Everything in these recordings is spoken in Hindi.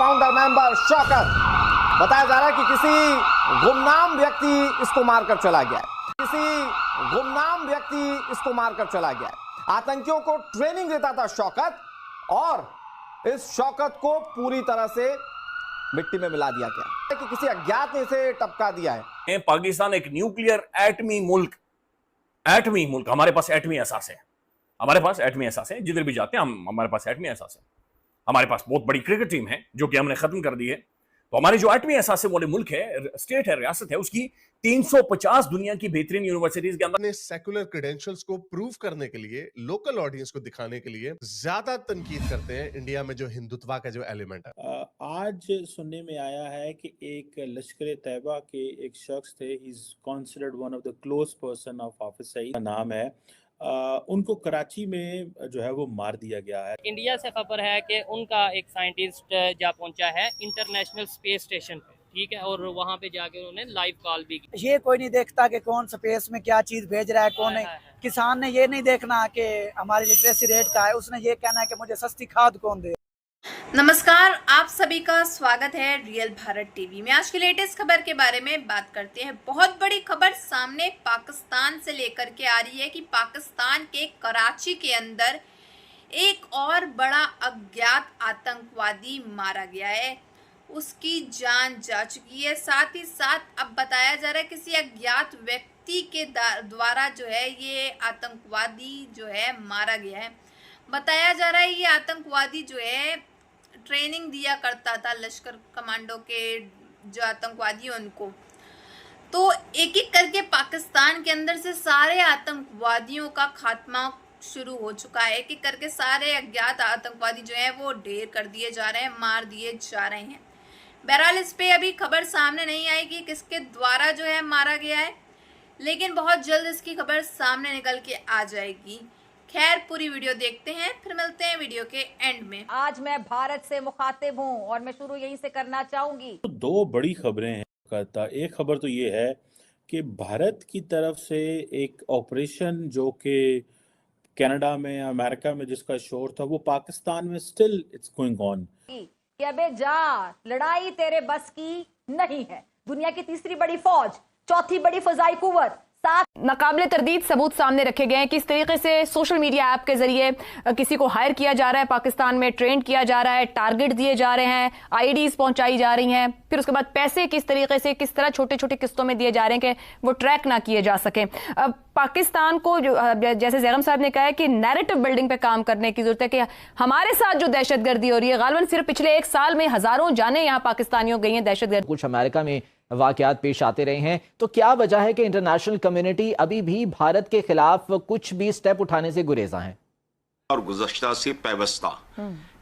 Founder member Shaukat. बताया जा रहा है कि किसी गुमनाम व्यक्ति इसको मारकर चला गया है। किसी गुमनाम व्यक्ति इसको मारकर चला गया है। आतंकियों को ट्रेनिंग देता था शौकत और इस शौकत को पूरी तरह से मिट्टी में मिला दिया गया कि किसी अज्ञात ने इसे टपका दिया है। पाकिस्तान एक न्यूक्लियर एटमी मुल्क, हमारे पास एटमी एहसास है, जिधर भी जाते हैं हम, हमारे पास एटमी एहसास है। हमारे पास बहुत बड़ी क्रिकेट टीम है जो कि हमने खत्म कर दी है। तो हमारे जो एटमी एहसास वाले मुल्क है, स्टेट है, रियासत है, उसकी 350 दुनिया की बेहतरीन यूनिवर्सिटीज के अंदर सेकुलर क्रेडेंशियल्स को प्रूव करने के लिए, लोकल ऑडियंस को दिखाने के लिए ज्यादा तनकीद करते हैं इंडिया में जो हिंदुत्व का जो एलिमेंट है। आज सुनने में आया है कि एक लश्कर तैयबा के एक शख्स थे, he is considered one of the close person of Hafiz Saeed, का नाम है, उनको कराची में जो है वो मार दिया गया है। इंडिया से खबर है कि उनका एक साइंटिस्ट जा पहुंचा है इंटरनेशनल स्पेस स्टेशन पे, ठीक है, और वहां पे जाके उन्होंने लाइव कॉल भी की। ये कोई नहीं देखता कि कौन स्पेस में क्या चीज भेज रहा है, कौन है। किसान ने ये नहीं देखना कि हमारी लिटरेसी रेट का है, उसने ये कहना है कि मुझे सस्ती खाद कौन दे। नमस्कार, आप सभी का स्वागत है रियल भारत टीवी में। आज की लेटेस्ट खबर के बारे में बात करते हैं। बहुत बड़ी खबर सामने पाकिस्तान से लेकर के आ रही है कि पाकिस्तान के कराची के अंदर एक और बड़ा अज्ञात आतंकवादी मारा गया है, उसकी जान जा चुकी है। साथ ही साथ अब बताया जा रहा है किसी अज्ञात व्यक्ति के द्वारा जो है ये आतंकवादी जो है मारा गया है। बताया जा रहा है ये आतंकवादी जो है ट्रेनिंग दिया करता था लश्कर कमांडो के जो आतंकवादी हैं उनको। तो एक एक करके पाकिस्तान के अंदर से सारे आतंकवादियों का खात्मा शुरू हो चुका है। एक एक करके सारे अज्ञात आतंकवादी जो है वो ढेर कर दिए जा रहे हैं, मार दिए जा रहे हैं। बहरहाल इस पे अभी खबर सामने नहीं आई कि किसके द्वारा जो है मारा गया है, लेकिन बहुत जल्द इसकी खबर सामने निकल के आ जाएगी। खैर, पूरी वीडियो देखते हैं, फिर मिलते हैं वीडियो के एंड में। आज मैं भारत से मुखातिब हूं और मैं शुरू यहीं से करना चाहूंगी। तो दो बड़ी खबरें हैं कहता। एक खबर तो ये है कि भारत की तरफ से एक ऑपरेशन जो कि कनाडा में, अमेरिका में जिसका शोर था, वो पाकिस्तान में स्टिल इट्स गोइंग ऑन। कि अबे जा, लड़ाई तेरे बस की नहीं है। दुनिया की तीसरी बड़ी फौज, चौथी बड़ी फजाई कुव्वत, साथ नाकाबिले तरदीद सबूत सामने रखे गए हैं। किस तरीके से सोशल मीडिया ऐप के जरिए किसी को हायर किया जा रहा है, पाकिस्तान में ट्रेंड किया जा रहा है, टारगेट दिए जा रहे हैं, आईडीज पहुंचाई जा रही हैं, फिर उसके बाद पैसे किस तरीके से, किस तरह छोटे छोटे किस्तों में दिए जा रहे हैं कि वो ट्रैक ना किए जा सके। पाकिस्तान को जैसे जैगम साहब ने कहा है कि नैरेटिव बिल्डिंग पे काम करने की जरूरत है कि हमारे साथ जो दहशतगर्दी हो रही है, गालिबन सिर्फ पिछले एक साल में हजारों जाने यहाँ पाकिस्तानियों गई हैं दहशतगर्द। कुछ अमेरिका में वाकयात पेश आते रहे हैं, तो क्या वजह है कि इंटरनेशनल कम्युनिटी अभी भी भारत के खिलाफ कुछ भी स्टेप उठाने से गुरेजा है? और गुज़श्ता से पैवस्ता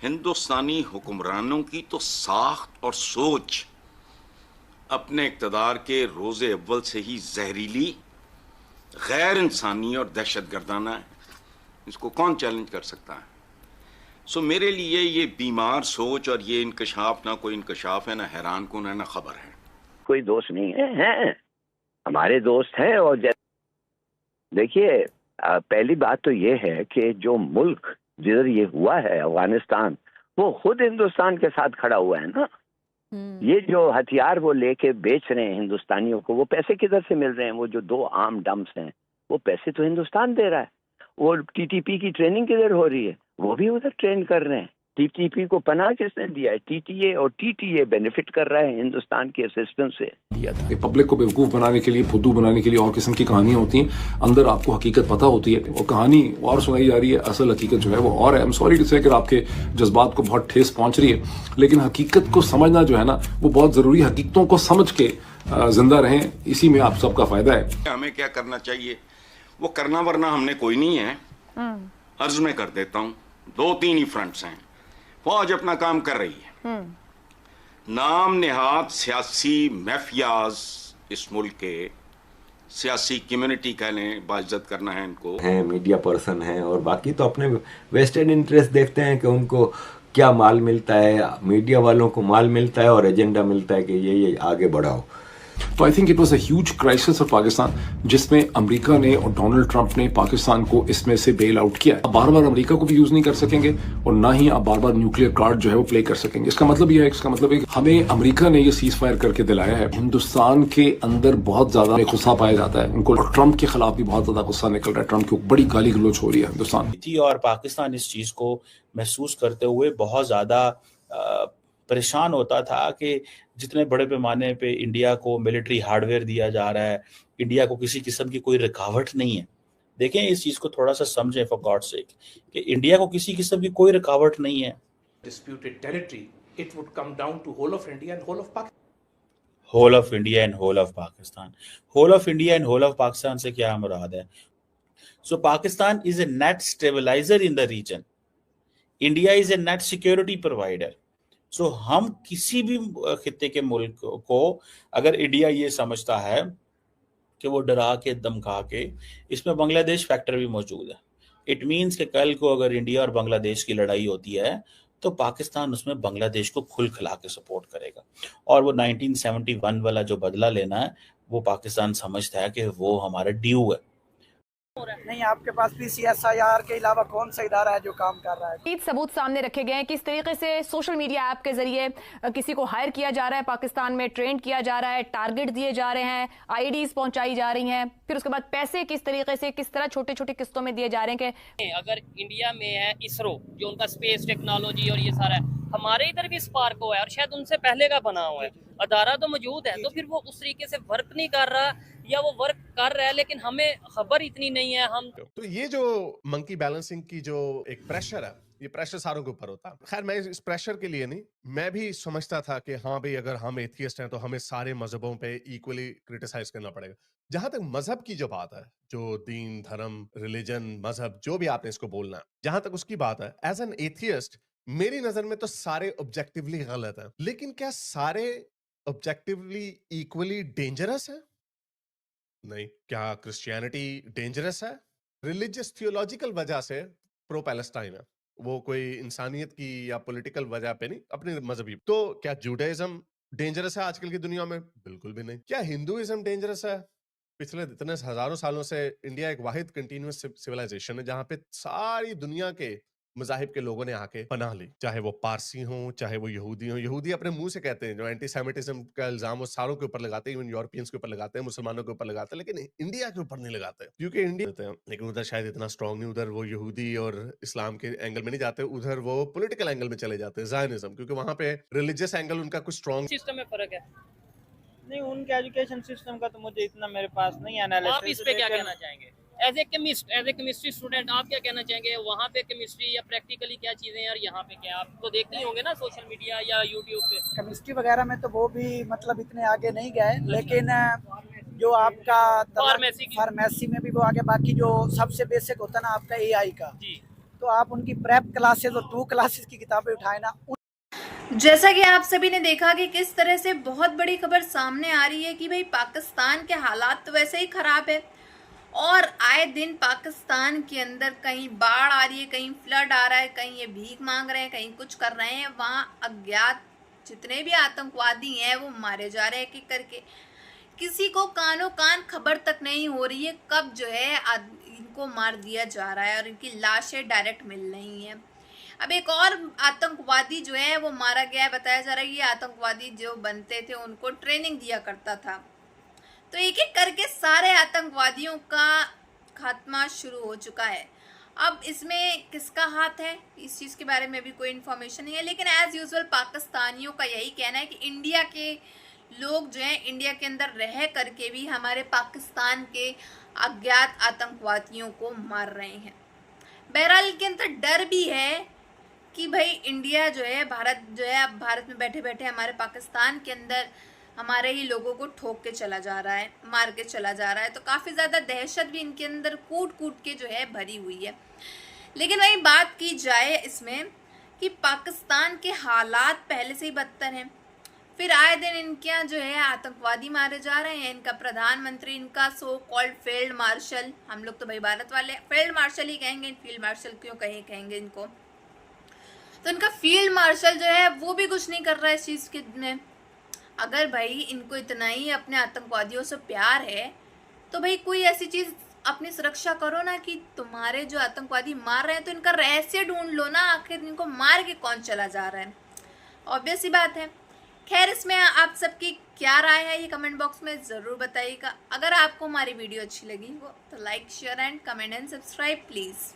हिंदुस्तानी हुक्मरानों की तो साख्त और सोच अपने इक़्तिदार के रोज़े अव्वल से ही जहरीली, गैर इंसानी और दहशतगर्दाना है। इसको कौन चैलेंज कर सकता है? सो मेरे लिए ये बीमार सोच और ये इंकशाफ ना कोई इंकशाफ है, ना हैरान कुन है, ना खबर है। कोई दोस्त नहीं है, हमारे दोस्त हैं। और देखिए, पहली बात तो ये है कि जो मुल्क जिधर ये हुआ है, अफगानिस्तान, वो खुद हिंदुस्तान के साथ खड़ा हुआ है ना। ये जो हथियार वो लेके बेच रहे हैं हिंदुस्तानियों को, वो पैसे किधर से मिल रहे हैं? वो जो 2 आर्म डंप्स हैं, वो पैसे तो हिंदुस्तान दे रहा है। वो टीटीपी की ट्रेनिंग किधर हो रही है? वो भी उधर ट्रेन कर रहे हैं। टीटीपी को पनाह किसने दिया है? टीटीए, और टीटीए बेनिफिट कर रहा है हिंदुस्तान के असिस्टेंस से। पब्लिक को बेवकूफ बनाने के लिए, फुद्दू बनाने के लिए और किस्म की कहानियां होती हैं। अंदर आपको हकीकत पता होती है और कहानी और सुनाई जा रही है, असल हकीकत जो है वो और है। आई एम सॉरी टू से कि आपके जज्बात को बहुत ठेस पहुंच रही है, लेकिन हकीकत को समझना जो है ना, वो बहुत जरूरी। हकीकतों को समझ के जिंदा रहें, इसी में आप सबका फायदा है। हमें क्या करना चाहिए वो करना, वरना हमने कोई नहीं है। अर्ज में कर देता हूँ, 2-3 ही फ्रंट्स हैं। फौज अपना काम कर रही है, नाम निहाद सियासी माफियाज इस मुल्क के, सियासी कम्युनिटी कह लें, बाइज्जत करना है इनको, हैं मीडिया पर्सन हैं, और बाकी तो अपने वेस्टेड इंटरेस्ट देखते हैं कि उनको क्या माल मिलता है। मीडिया वालों को माल मिलता है और एजेंडा मिलता है कि ये आगे बढ़ाओ। तो I think it was a huge crisis for Pakistan, जिसमें अमेरिका ने और डोनाल्ड ट्रंप ने पाकिस्तान को इसमें से बेल आउट किया। अब बार बार अमेरिका को भी यूज नहीं कर सकेंगे और ना ही आप बार बार न्यूक्लियर कार्ड जो है वो प्ले कर सकेंगे। इसका मतलब यह है, इसका मतलब है हमें अमेरिका ने ये सीज फायर करके दिलाया है। हिंदुस्तान के अंदर बहुत ज्यादा गुस्सा पाया जाता है उनको, और ट्रंप के खिलाफ भी बहुत ज्यादा गुस्सा निकल रहा है। ट्रंप की बड़ी गाली गलौज हो रही है हिंदुस्तान थी और पाकिस्तान इस चीज को महसूस करते हुए बहुत ज्यादा परेशान होता था कि जितने बड़े पैमाने पे इंडिया को मिलिट्री हार्डवेयर दिया जा रहा है, इंडिया को किसी किस्म की कोई रुकावट नहीं है। देखें, इस चीज को थोड़ा सा समझें फॉर गॉड सेक कि इंडिया को किसी किस्म की कोई रुकावट नहीं है। Disputed territory, it would come down to whole of India and whole of Pakistan. Whole of India and whole of Pakistan. Whole of India and whole of Pakistan से क्या मुराद है? So Pakistan is a net stabilizer in the region, India is a net security provider. So हम किसी भी खित्ते के मुल्क को अगर इंडिया ये समझता है कि वो डरा के धमका के, इसमें बांग्लादेश फैक्टर भी मौजूद है। इट मीन्स कि कल को अगर इंडिया और बांग्लादेश की लड़ाई होती है तो पाकिस्तान उसमें बांग्लादेश को खुल खिला के सपोर्ट करेगा, और वो 1971 वाला जो बदला लेना है वो पाकिस्तान समझता है कि वो हमारा ड्यू है। नहीं, आपके पास PCSIR के अलावा कौन सा इदारा है जो काम कर रहा है? सबूत सामने रखे गए हैं किस तरीके से सोशल मीडिया ऐप के जरिए किसी को हायर किया जा रहा है, पाकिस्तान में ट्रेंड किया जा रहा है, टारगेट दिए जा रहे हैं, आईडीज पहुंचाई जा रही हैं, फिर उसके बाद पैसे किस तरीके से किस तरह छोटे छोटे किस्तों में दिए जा रहे हैं। कि अगर इंडिया में है इसरो जो उनका स्पेस टेक्नोलॉजी और ये सारा है, हमारे इधर भी स्पार्क हुआ है और शायद उनसे पहले का बना हुआ है, अदारा तो मौजूद है, तो फिर वो उस तरीके से वर्क नहीं कर रहा या वो वर्क कर रहा है लेकिन हमें खबर इतनी नहीं है। हम तो ये जो मंकी बैलेंसिंग की जो एक प्रेशर है, ये प्रेशर सारों के ऊपर होता है। खैर, मैं इस प्रेशर के लिए नहीं, मैं भी समझता था कि हाँ भाई, अगर हम एथियस्ट हैं तो हमें सारे मजहबों पे इक्वली क्रिटिसाइज करना पड़ेगा। जहां तक मजहब की जो बात है, जो दीन, धर्म, रिलीजन, मजहब, जो भी आपने इसको बोलना है, जहां तक उसकी बात है, एज एन एथियस्ट मेरी नजर में तो सारे ऑब्जेक्टिवली गलत है। लेकिन क्या सारे ऑब्जेक्टिवली इक्वली डेंजरस है? नहीं। क्या क्रिश्चियनिटी डेंजरस है? रिलीजियस थियोलॉजिकल वजह से प्रो पैलेस्टाइन है, वो कोई इंसानियत की या पॉलिटिकल वजह पे नहीं, अपनी मजहबी। तो क्या जूडाइज्म डेंजरस है आजकल की दुनिया में? बिल्कुल भी नहीं। क्या हिंदुइज्म डेंजरस है? पिछले इतने हजारों सालों से इंडिया एक वाहिद कंटिन्यूअस सिविलाइजेशन है जहां पे सारी दुनिया के मजाहिब के लोगों ने आके पनाह ली, चाहे वो पारसी हों, चाहे वो यहूदी हों। यहूदी अपने मुंह से कहते हैं, जो एंटीसेमिटिज्म का इल्जाम वो सारों के ऊपर लगाते हैं, इवन यूरोपियंस के ऊपर लगाते हैं, मुसलमानों के ऊपर लगाते हैं, लेकिन इंडिया के ऊपर नहीं लगाते, क्योंकि इंडिया, लेकिन उधर शायद इतना स्ट्रांग नहीं, उधर वो यहूदी और इस्लाम के एंगल में नहीं जाते, उधर वो पॉलिटिकल एंगल में चले जाते हैं, ज़ायनिज्म, क्योंकि वहां पे रिलीजियस एंगल उनका कुछ स्ट्रांग। सिस्टम में फर्क है। नहीं, उनके एजुकेशन सिस्टम का तो मुझे इतना मेरे पास नहीं एनालिसिस। आप इस पे क्या कहना चाहेंगे? एज ए केमिस्ट्री स्टूडेंट आप क्या कहना चाहेंगे? वहाँ पे केमिस्ट्री या प्रैक्टिकली क्या चीजें हैं और यहाँ पे क्या? आप तो देखते ही होंगे ना सोशल मीडिया या यूट्यूब पे। केमिस्ट्री वगैरह में तो वो भी मतलब इतने आगे नहीं गए, लेकिन जो आपका फार्मेसी में भी वो आगे। बाकी जो सबसे बेसिक होता है ना आपका AI का, तो आप उनकी प्रेप क्लासेस और 2 क्लासेस की किताबें उठाए ना। जैसा कि आप सभी ने देखा कि किस तरह से बहुत बड़ी खबर सामने आ रही है कि भाई पाकिस्तान के हालात तो वैसे ही खराब है और आए दिन पाकिस्तान के अंदर कहीं बाढ़ आ रही है, कहीं फ्लड आ रहा है, कहीं ये भीख मांग रहे हैं, कहीं कुछ कर रहे हैं। वहाँ अज्ञात जितने भी आतंकवादी हैं वो मारे जा रहे हैं कि करके, किसी को कानो कान खबर तक नहीं हो रही है कब जो है इनको मार दिया जा रहा है और इनकी लाशें डायरेक्ट मिल रही हैं। अब एक और आतंकवादी जो है वो मारा गया है। बताया जा रहा है ये आतंकवादी जो बनते थे उनको ट्रेनिंग दिया करता था। तो एक एक करके सारे आतंकवादियों का खात्मा शुरू हो चुका है। अब इसमें किसका हाथ है इस चीज़ के बारे में भी कोई इन्फॉर्मेशन नहीं है, लेकिन एज यूजुअल पाकिस्तानियों का यही कहना है कि इंडिया के लोग जो हैं इंडिया के अंदर रह करके भी हमारे पाकिस्तान के अज्ञात आतंकवादियों को मार रहे हैं। बहरहाल के अंदर डर भी है कि भाई इंडिया जो है, भारत जो है, अब भारत में बैठे बैठे हमारे पाकिस्तान के अंदर हमारे ही लोगों को ठोक के चला जा रहा है, मार के चला जा रहा है। तो काफ़ी ज़्यादा दहशत भी इनके अंदर कूट कूट के जो है भरी हुई है। लेकिन वही बात की जाए इसमें कि पाकिस्तान के हालात पहले से ही बदतर हैं, फिर आए दिन इनके यहाँ जो है आतंकवादी मारे जा रहे हैं। इनका प्रधानमंत्री, इनका सो कॉल्ड फील्ड मार्शल, हम लोग तो भाई भारत वाले फील्ड मार्शल ही कहेंगे, फील्ड मार्शल क्यों कहेंगे इनको, तो इनका फील्ड मार्शल जो है वो भी कुछ नहीं कर रहा है इस चीज़ के में। अगर भाई इनको इतना ही अपने आतंकवादियों से प्यार है तो भाई कोई ऐसी चीज अपनी सुरक्षा करो ना कि तुम्हारे जो आतंकवादी मार रहे हैं तो इनका रहस्य ढूंढ लो ना, आखिर इनको मार के कौन चला जा रहा है। ऑब्वियस सी बात है। खैर, इसमें आप सबकी क्या राय है ये कमेंट बॉक्स में ज़रूर बताइएगा। अगर आपको हमारी वीडियो अच्छी लगी हो तो like share and comment and subscribe please.